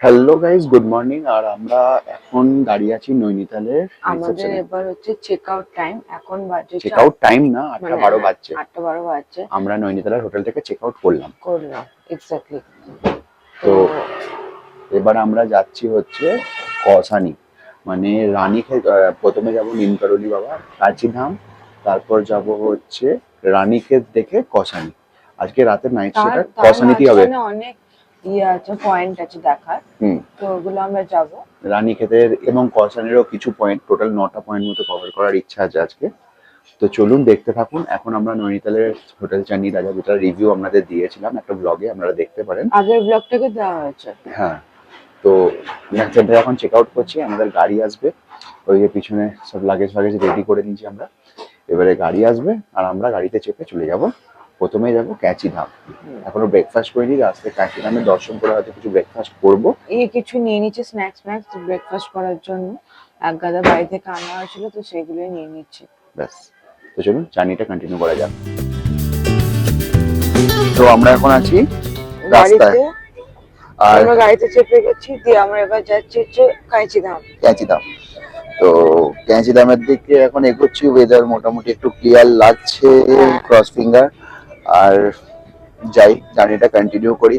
Hello guys, good morning. আর আমরা এখন দাঁড়িয়ে আছি নৈনিতালের আমাদের রিসেপশনে। এবার হচ্ছে চেক আউট টাইম। এখন বাজে চেক আউট টাইম না, 8টা 12 হ্যাঁ, বাজছে। 8টা 12 বাজছে। আমরা নৈনিতালের হোটেল থেকে চেক আউট করলাম। এক্স্যাক্টলি। তো তো এবার আমরা যাচ্ছি হচ্ছে কসানি, মানে রানীক্ষেত। প্রথমে যাব নিমকরলি বাবা, কাচিধাম, তারপর যাব হচ্ছে রানীক্ষেত দেখে কসানি। আজকে রাতের নাইট তার স্টেটা তার কসানিতেই হবে। মাঝখানে অনেক আছে, পয়েন্ট আছে দেখার। হুম। তো ওগুলো আমরা যাব। রানীক্ষেতের এবং কসানিরও কিছু পয়েন্ট, টোটাল 9টা পয়েন্ট মতো কভার করার ইচ্ছা আছে আজকে। তো চলুন দেখতে থাকুন। এখন আমরা নৈনিতালের হোটেল চান্নি রাজা, যেটা রিভিউ আপনাদের দিয়েছিলাম একটা ব্লগে, আপনারা দেখতে পারেন। আগের ব্লগটাকে দেওয়া হয়েছে। হ্যাঁ। তো আমরা এখন চেক আউট করছি, আমাদের গাড়ি আসবে। ওই যে পিছনে সব লাগেজ ফাগেজ রেডি করে নিয়েছি আমরা। এবারে গাড়ি আসবে আর আমরা গাড়িতে চেপে চলে যাব। প্রথমে যাব ক্যাচি ধাম। এখনো ব্রেকফাস্ট করিনি, রাস্তায় ক্যাচি ধামের দর্শন করে হয়তো কিছু ব্রেকফাস্ট করবো। কিছু নিয়ে নিচ্ছে, স্ন্যাক্স ব্রেকফাস্ট করার জন্য। এক গাদা বাড়ি থেকে আনা হয়েছিল, তো সেগুলোই নিয়ে নিচ্ছে। ব্যাস। তো চলুন জার্নিটা কন্টিনিউ করা যাক। তো আমরা এখন আছি রাস্তায়। গাড়িতে আর আমরা গাড়িতে চেপে গেছি, দিয়ে আমরা এবার যাচ্ছি হচ্ছে কাঁচিধাম। ক্যাচিধাম। তো ক্যাচিধামের দিকে এখন এগোচ্ছি। ওয়েদার মোটামুটি একটু ক্লিয়ার লাগছে, ক্রস ফিঙ্গার। আর যাই, জার্নিটা কন্টিনিউ করি।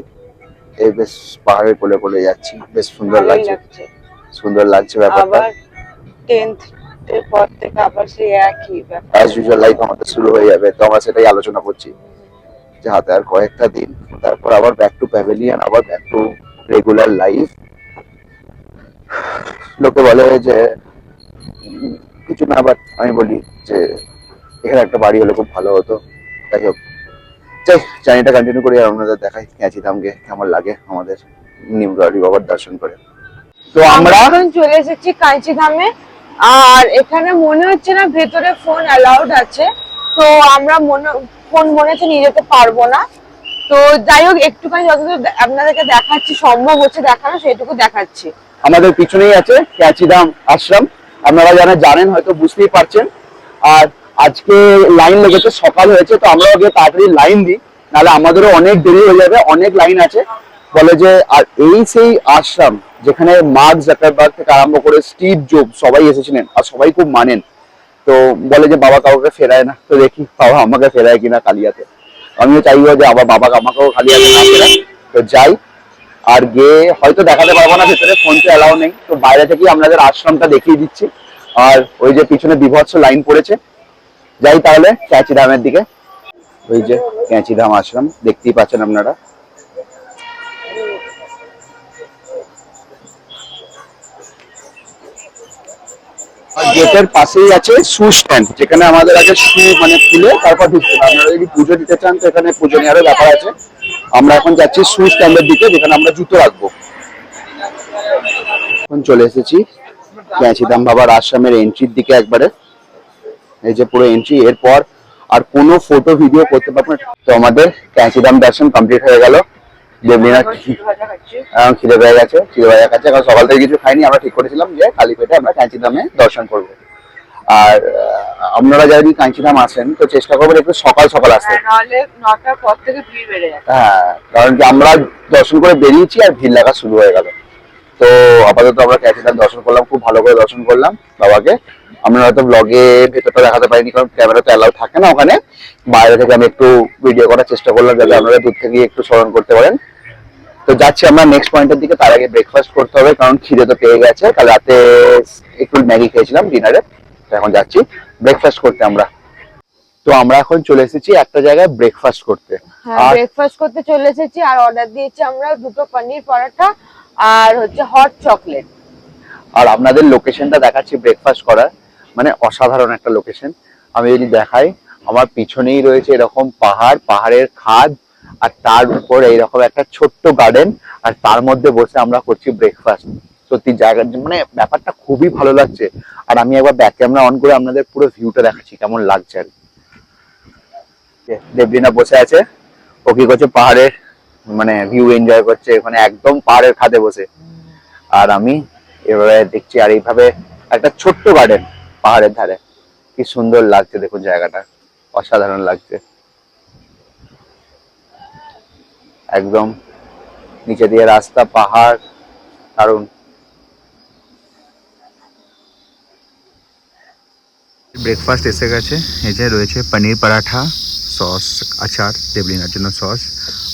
এই বেশ পাহাড়ের কোলে কোলে যাচ্ছি, বেশ সুন্দর ভালোই লাগছে। লাগছে। সুন্দর লাগছে ব্যাপারটা। আবার 10th এর পর থেকে আবার সেই একই ব্যাপার। অ্যাজ ইউজুয়াল লাইফ আমাদের শুরু হয়ে যাবে, তো আমরা সেটাই আলোচনা করছি যে হাতে আর কয়েকটা দিন, তারপর আবার ব্যাক টু প্যাভিলিয়ন, আবার ব্যাক টু রেগুলার লাইফ। লোকে বলে যে কিছু না, বাট আমি বলি যে এখানে একটা বাড়ি হলে খুব ভালো হতো। যাই হোক, যাই জার্নিটা কন্টিনিউ করি আর আপনাদের দেখাই ক্যাচিধামকে কেমন লাগে আমাদের নিমগড়ি বাবার দর্শন করে। তো আমরা এখন চলে এসেছি কাঁচিধামে। আর এখানে মনে হচ্ছে না ভেতরে ফোন অ্যালাউড আছে, তো আমরা ফোন মনে হচ্ছে নিয়ে যেতে পারবো না। তো যাই হোক, একটুখানি যতদূর আপনাদেরকে দেখাচ্ছি, সম্ভব হচ্ছে দেখানো, সেইটুকু দেখাচ্ছি। আমাদের পিছনেই আছে ক্যাচিধাম আশ্রম। আপনারা যারা জানেন হয়তো বুঝতেই পারছেন। আর আজকে লাইন লেগেছে, সকাল হয়েছে, তো আমরাও গিয়ে তাড়াতাড়ি লাইন দিই, নাহলে আমাদেরও অনেক দেরি হয়ে যাবে। অনেক লাইন আছে বলে যে। আর এই সেই আশ্রম যেখানে মার্ক জাকারবার্গ থেকে আরম্ভ করে স্টিভ জবস সবাই এসেছিলেন, আর সবাই খুব মানেন। তো বলে যে বাবা কাউকে ফেরায় না, তো দেখি বাবা আমাকে ফেরায় কিনা কালিয়াতে। আমিও চাইবো যে আবার বাবা আমাকেও কালিয়াতে না ফেরায়। তো যাই, আর গিয়ে হয়তো দেখাতে পারবো না, ভেতরে ফোন তো অ্যালাউ নেই, তো বাইরে থেকেই আপনাদের আশ্রমটা দেখিয়ে দিচ্ছি। আর ওই যে পিছনে বিভৎস লাইন পড়েছে। যাই তাহলে ক্যাচিধামের দিকে। ওই যে ক্যাচিধাম আশ্রম দেখতেই পাচ্ছেন আপনারা। গেটের পাশেই আছে শু স্ট্যান্ড, যেখানে আমাদের আগে শু মানে খুলে তারপর ঢুকতে হবে। আপনারা যদি পুজো দিতে চান তো এখানে পুজো নেওয়ারও ব্যাপার আছে। আমরা এখন যাচ্ছি শু স্ট্যান্ডের দিকে, যেখানে আমরা জুতো রাখবো। এখন চলে এসেছি ক্যাচিধাম বাবার আশ্রমের এন্ট্রির দিকে একবারে। এই যে পুরো এন্ট্রি, এরপর আর কোনো ফটো ভিডিও করতে পারবো না। তো আমাদের ক্যাচিধাম দর্শন কমপ্লিট হয়ে গেল। দেবলিনা খিদে পেয়ে গেছে, চিড়ে ভাজা খাচ্ছে, কারণ সকাল থেকে কিছু খাইনি। আমরা ঠিক করেছিলাম যে খালি পেটে আমরা ক্যাচিধামে দর্শন করবো। আর আপনারা যদি কাঞ্চিধাম আসেন তো চেষ্টা করবেন একটু সকাল সকাল আসতে। নাহলে 9টার পর থেকে ভিড় বেড়ে যাবে। হ্যাঁ, কারণ কি আমরা দর্শন করে বেরিয়েছি আর ভিড় লাগা শুরু হয়ে গেল। তো আপাতত আমরা ক্যাচিধাম দর্শন করলাম, খুব ভালো করে দর্শন করলাম বাবাকে। আমরা হয়তো ব্লগে ভেতরটা দেখাতে পারিনি, কারণ ক্যামেরা তো অ্যালাউ থাকে না ওখানে। বাইরে থেকে আমি একটু ভিডিও করার চেষ্টা করলাম, যাতে আপনারা দূর থেকে একটু স্মরণ করতে পারেন। তো যাচ্ছি আমরা নেক্সট পয়েন্টের দিকে। তার আগে ব্রেকফাস্ট করতে হবে, কারণ খিদে তো পেয়ে গেছে। কাল রাতে একটু ম্যাগি খেয়েছিলাম ডিনারে, তো এখন যাচ্ছি ব্রেকফাস্ট করতে আমরা। তো আমরা এখন চলে এসেছি একটা জায়গায় ব্রেকফাস্ট করতে। হ্যাঁ, আর ব্রেকফাস্ট করতে চলে এসেছি। আর অর্ডার দিয়েছি আমরা 2টো পনির পরোটা আর হচ্ছে হট চকলেট। আর আপনাদের লোকেশনটা দেখাচ্ছি ব্রেকফাস্ট করার, মানে অসাধারণ একটা লোকেশন। আমি যদি দেখাই, আমার পিছনেই রয়েছে এরকম পাহাড়, পাহাড়ের খাদ, আর তার উপর এইরকম একটা ছোট্ট গার্ডেন, আর তার মধ্যে বসে আমরা করছি ব্রেকফাস্ট। সত্যি জায়গার মানে ব্যাপারটা খুবই ভালো লাগছে। আর আমি একবার ব্যাক ক্যামেরা অন করে আপনাদের পুরো ভিউটা দেখাচ্ছি কেমন লাগছে। আর দেবলিনা বসে আছে, ও কি করছে পাহাড়ের মানে ভিউ এনজয় করছে, ওখানে একদম পাহাড়ের খাদে বসে। আর আমি এবারে দেখছি, আর এইভাবে একটা ছোট্ট গার্ডেন পাহাড়ের ধারে, কি সুন্দর লাগছে দেখুন জায়গাটা, অসাধারণ লাগছে। একদম নিচে দিয়ে রাস্তা, পাহাড়, দারুণ। ব্রেকফাস্ট এসে গেছে, এই যে রয়েছে পনির পরাঠা, সস, আচার, দেবলিনার জন্য সস,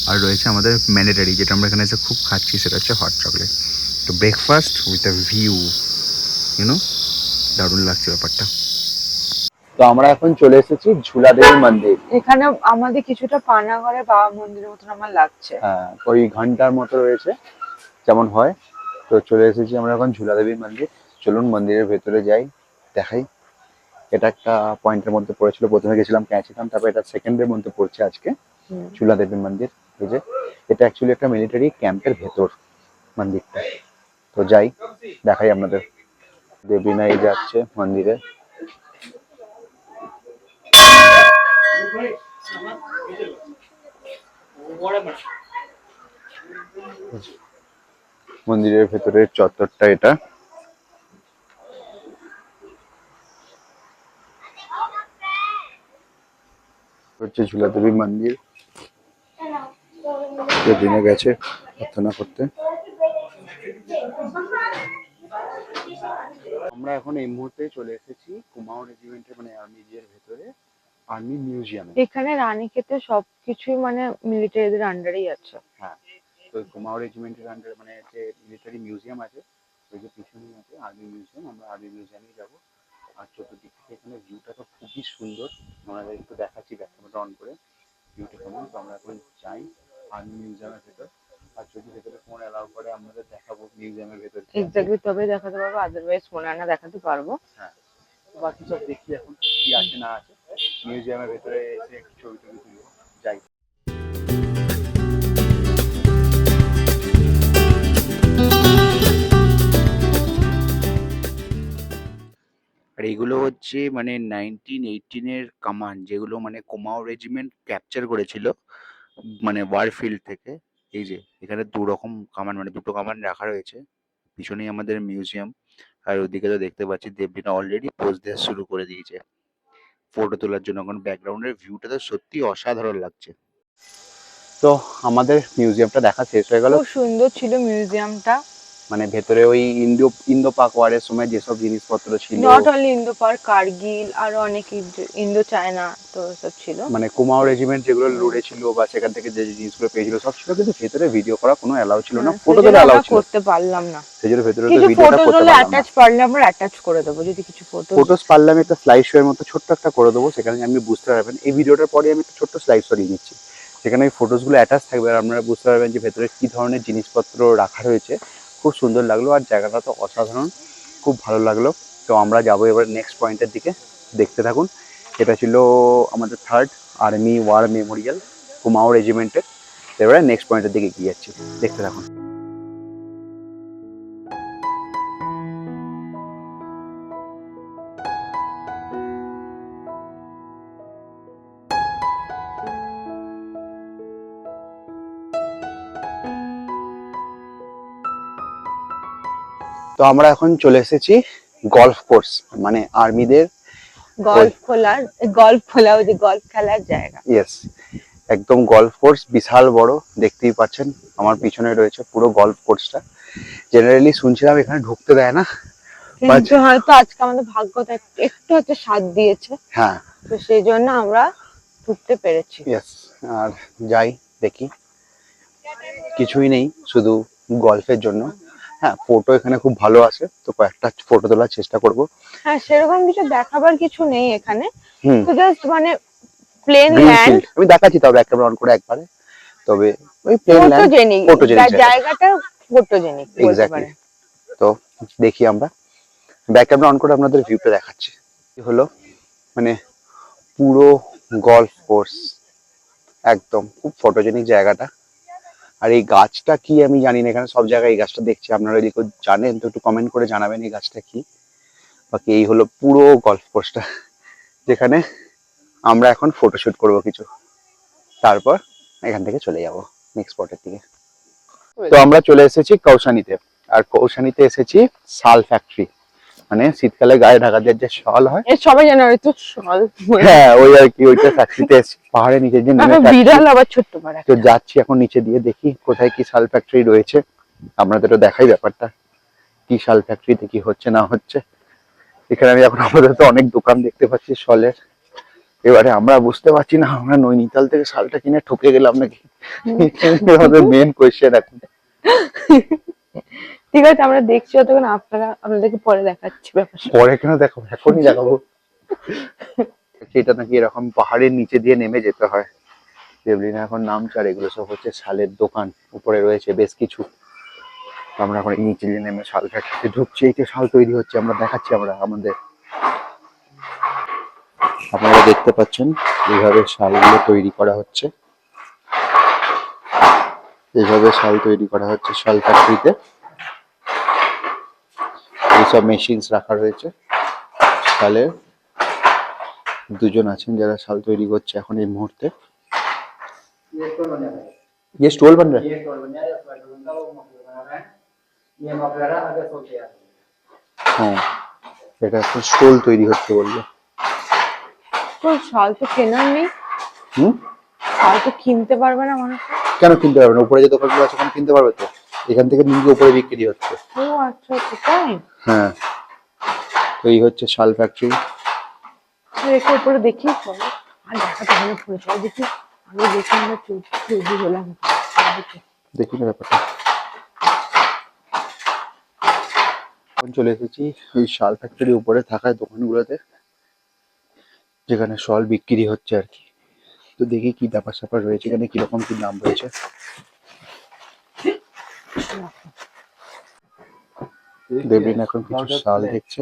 আর রয়েছে আমাদের ম্যান্ডেটারি যেটা আমরা এখানে এসে খুব খাচ্ছি, সেটা হচ্ছে হট চকলেট। তো breakfast with a view, you know, দারুণ লাগছে ব্যাপারটা। তো আমরা এখন চলে এসেছি ঝুলাদেবী মন্দির। এখানে আমাদের কিছুটা পানাগড়ে বাবা মন্দিরের মতন আমার লাগছে। হ্যাঁ, ওই ঘন্টার মতো রয়েছে যেমন হয়। তো চলে এসেছি আমরা এখন ঝুলাদেবী মন্দির। চলুন মন্দিরের ভেতরে যাই, দেখাই। এটা একটা পয়েন্টের মধ্যে পড়েছিল, প্রথমে গেছিলাম ক্যাঁচিধাম, তারপর এটা সেকেন্ডের মধ্যে পড়ছে আজকে ঝুলাদেবী মন্দির। এই যে এটা অ্যাকচুয়ালি একটা মিলিটারি ক্যাম্পের ভেতর মন্দিরটা। তো যাই, দেখাই আপনাদের। দেবীনাই যাচ্ছে মন্দিরে। মন্দিরের ভেতরের চত্বরটা এটা। হচ্ছে ঝুলাদেবী মন্দির, দিনে গেছে প্রার্থনা করতে। আমরা এখন এই মুহূর্তে চলে এসেছি কুমাও রেজিমেন্টের মানে আর্মির ভেতরে আর্মি মিউজিয়ামে। এখানে রানীক্ষেতে সবকিছুই মানে মিলিটারিদের আন্ডারেই আছে। হ্যাঁ, তো কুমাও রেজিমেন্টের আন্ডারে মানে যে মিলিটারি মিউজিয়াম আছে, ওই যে পিছনেই আছে আর্মি মিউজিয়াম। আমরা আর্মি মিউজিয়ামেই যাবো। আর চতুর্দিক থেকে এখানে ভিউটা তো খুবই সুন্দর, আমাদের একটু দেখাচ্ছি ব্যাক ক্যামেরা অন করে ভিউটা কেমন। তো আমরা এখন যাই আর্মি মিউজিয়ামের ভেতর, আর যদি ভেতরে ফোন অ্যালাউ করে আমাদের দেখাবো মিউজিয়ামের ভেতর। এক্স্যাক্টলি, তবে দেখাতে পারবো, আদারওয়াইজ ফোনে আনা দেখাতে পারবো। হ্যাঁ, তো বাকি সব দেখি এখন কি আছে না আছে। মিউজিয়ামের ভেতরে এসে একটু ছবি টবি তুলবো, যাই। আর এগুলো হচ্ছে মানে 1918-এর কামান, যেগুলো মানে কুমাও রেজিমেন্ট ক্যাপচার করেছিল মানে ওয়ারফিল্ড থেকে। এই যে এখানে দু রকম কামান, মানে দুটো কামান রাখা রয়েছে। পিছনেই আমাদের মিউজিয়াম। আর ওদিকে তো দেখতে পাচ্ছি দেবলিনা অলরেডি পোজ দেওয়া শুরু করে দিয়েছে ফটো তোলার জন্য। এখন ব্যাকগ্রাউন্ডের ভিউটা তো সত্যি অসাধারণ লাগছে। তো আমাদের মিউজিয়ামটা দেখা শেষ হয়ে গেল। খুব সুন্দর ছিল মিউজিয়ামটা। মানে ভেতরে ওই ইন্দো পাক ওয়ারের সময় যেসব জিনিসপত্র ছিল, নট অনলি ইন্দো পাক, কার্গিল, আরো অনেক ইন্দো চায়না তো সব ছিল। মানে কুমাও রেজিমেন্ট যেগুলো লড়েছিল বা সেখান থেকে যে জিনিসগুলো পেয়েছিল সব ছিল, কিন্তু ভেতরে ভিডিও করা কোনো অ্যালাউ ছিল না, ফটো তোলা অ্যালাউ ছিল, করতে পারলাম না। সেজন্য ভেতরে কিছু ভিডিওটা ফটো করতে তোলা পারলাম না। অ্যাটাচ পারলে আমরা অ্যাটাচ করে দেবো, যদি কিছু ফটোস পারলে আমি একটা স্লাইড শো এর মতো ছোট্ট একটা করে দেবো, সেখানে আপনি বুঝতে পারবেন। এই ভিডিওটার পরে আমি একটা ছোট্ট স্লাইড শো দিয়ে নিচ্ছি, সেখানে ওই ফটোস গুলো অ্যাটাচ থাকবে আর আপনারা বুঝতে পারবেন যে ভেতরে কি ধরনের জিনিসপত্র রাখা রয়েছে। খুব সুন্দর লাগলো, আর জায়গাটা তো অসাধারণ, খুব ভালো লাগলো। তো আমরা যাবো এবার নেক্সট পয়েন্টের দিকে, দেখতে থাকুন। এটা ছিল আমাদের 3rd army war Memorial Kumaon রেজিমেন্টের। এবারে নেক্সট পয়েন্টের দিকে এগিয়ে যাচ্ছি, দেখতে থাকুন। তো আমরা এখন চলে এসেছি গলফ কোর্স, মানে আর্মিদের গল্ফ খেলার জায়গা। ইয়েস, একদম গলফ কোর্স, বিশাল বড়, দেখতেই পাচ্ছেন আমার পিছনে রয়েছে পুরো গলফ কোর্সটা। জেনারেলি শুনছিলাম এখানে ঢুকতে দেয় না, কিন্তু হয়তো আজকে আমাদের ভাগ্যটা একটু হচ্ছে সাথ দিয়েছে। হ্যাঁ, তো সেই জন্য আমরা ঢুকতে পেরেছি। ইয়েস। আর যাই দেখি, কিছুই নেই, শুধু গলফের জন্য। হ্যাঁ, ফটো এখানে খুব ভালো আসে, তো কয়েকটা ফটো তোলার চেষ্টা করব। হ্যাঁ, সেরকম কিছু দেখাবার কিছু নেই এখানে, হুম, তো জাস্ট মানে প্লেন গ্রিন ল্যান্ড। ফিল্ড আমি দেখাচ্ছি, তবে একটা অন করে একবারে, তবে ওই প্লেন ল্যান্ড, ফটোজেনিক জায়গাটা, ফটোজেনিক বলতে এক্স্যাক্টলি। পারে। তো দেখি আমরা ব্যাক ক্যামেরা অন করে আপনাদের ভিউটা দেখাচ্ছি। কি হলো মানে পুরো গলফ কোর্স, একদম খুব ফটোজেনিক জায়গাটা। আর এই গাছটা কি আমি জানি না, এখানে সব জায়গায় এই গাছটা দেখছি, আপনারা যদি কেউ জানেন তো একটু কমেন্ট করে জানাবেন এই গাছটা কি। বাকি এই হলো পুরো গলফ কোর্সটা, যেখানে আমরা এখন ফটোশুট করব কিছু, তারপর এখান থেকে চলে যাব নেক্সট স্পটের দিকে। তো আমরা চলে এসেছি কৌশানীতে, আর কৌশানীতে এসেছি শাল ফ্যাক্টরি, মানে শীতকালে গায়ে ঢাকা দেওয়ার যে শাল হয়, সবাই জানে হয়তো শাল। হ্যাঁ ওই আর কি, ওইটা ফ্যাক্টরিতে এসেছি, পাহাড়ে নিচে যে বিড়াল আবার ছোট্ট পাড়া। তো যাচ্ছি এখন নিচে দিয়ে, দেখি কোথায় কি শাল ফ্যাক্টরি রয়েছে। আপনাদেরও দেখাই ব্যাপারটা কি শাল ফ্যাক্টরিতে কি হচ্ছে না হচ্ছে। এখানে আমি এখন আমাদের তো অনেক দোকান দেখতে পাচ্ছি শলের। এবারে আমরা বুঝতে পারছি না আমরা নৈনিতাল থেকে শালটা কিনে ঠকে গেলাম নাকি, আমাদের মেন কোয়েশ্চেন এখন। ঠিক আছে, আমরা দেখছি ততক্ষণ, আপনাদেরকে পরে দেখাচ্ছি ব্যাপারটা। পরে কেন দেখাবো, এখনই দেখাবো। সেটা নাকি এরকম পাহাড়ের নিচে দিয়ে নেমে যেতে হয়। দেবলিনা এখন নামছে, আর এগুলো সব হচ্ছে শালের দোকান, উপরে রয়েছে বেশ কিছু। আমরা এখন এই নিচে দিয়ে নেমে শাল ফ্যাক্টরিতে ঢুকছি, এই যে শাল তৈরি হচ্ছে আমরা দেখাচ্ছি আমরা আমাদের। আপনারা দেখতে পাচ্ছেন এইভাবে শালগুলো তৈরি করা হচ্ছে, এইভাবে শাল তৈরি করা হচ্ছে শাল ফ্যাক্টরিতে। এইসব মেশিনস রাখা রয়েছে শালের। দুজন আছেন যারা শাল তৈরি করছে এখন এই মুহূর্তে। ये स्टोल बन रहा है, ये स्टोल बन रहा है, स्वेटर बनता है, वो मफलर बना रहा है। ये मफलर है, आगे सो गया। হ্যাঁ এটা এখন স্টোল তৈরি হচ্ছে বললো। তো শাল তো কেনার নেই, হুম, শাল তো কিনতে পারবে না মানুষ। কেন কিনতে পারবে না? উপরে যে দোকানগুলো আছে ওখানে কিনতে পারবে তো। এখান থেকে নিয়ে উপরে বিক্রি হচ্ছে। ও আচ্ছা আচ্ছা, তাই? হ্যাঁ, তো এই হচ্ছে শাল ফ্যাক্টরি। রেখে উপরে দেখি চলো, আর দেখাতে হবে পরে, চল দেখি আগে দেখি আমরা চৌধুরী হলাম। দেখি না ব্যাপারটা। এখন চলে এসেছি ওই শাল ফ্যাক্টরির উপরে থাকা দোকানগুলোতে, যেখানে শাল বিক্রি হচ্ছে আর কি। তো দেখি কি ব্যাপার স্যাপার রয়েছে এখানে, কিরকম কি দাম রয়েছে। দেবরিন এখন কিছু শাল দেখছে।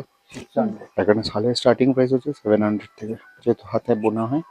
এখানে শালের স্টার্টিং প্রাইস হচ্ছে 700 থেকে, যেহেতু হাতে বোনা হয়